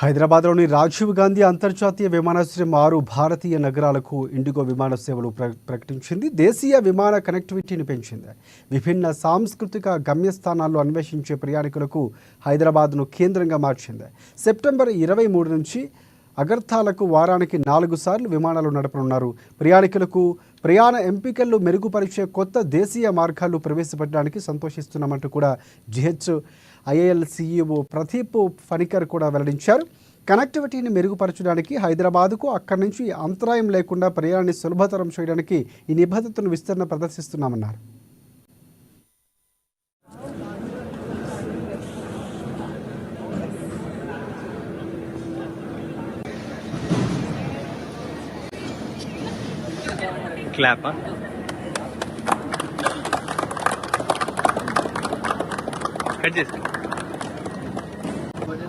హైదరాబాద్లోని రాజీవ్ గాంధీ అంతర్జాతీయ విమానాశ్రయం 6 భారతీయ నగరాలకు ఇండిగో విమాన సేవలు ప్రకటించింది. దేశీయ విమాన కనెక్టివిటీని పెంచింది. విభిన్న సాంస్కృతిక గమ్యస్థానాల్లో అన్వేషించే ప్రయాణికులకు హైదరాబాద్ను కేంద్రంగా మార్చింది. సెప్టెంబర్ 23 నుంచి అగర్తాలకు వారానికి 4 సార్లు విమానాలు నడపనున్నారు. ప్రయాణికులకు ప్రయాణ ఎంపికలు మెరుగుపరిచే కొత్త దేశీయ మార్గాలు ప్రవేశపెట్టడానికి సంతోషిస్తున్నామంటూ కూడా GHIAL CEO ప్రదీప్ ఫణికర్ కూడా వెల్లడించారు. కనెక్టివిటీని మెరుగుపరచడానికి హైదరాబాద్కు అక్కడి నుంచి అంతరాయం లేకుండా ప్రయాణాన్ని సులభతరం చేయడానికి ఈ నిబద్ధతను విస్తరణ ప్రదర్శిస్తున్నామన్నారు. Clap, huh? Adjust.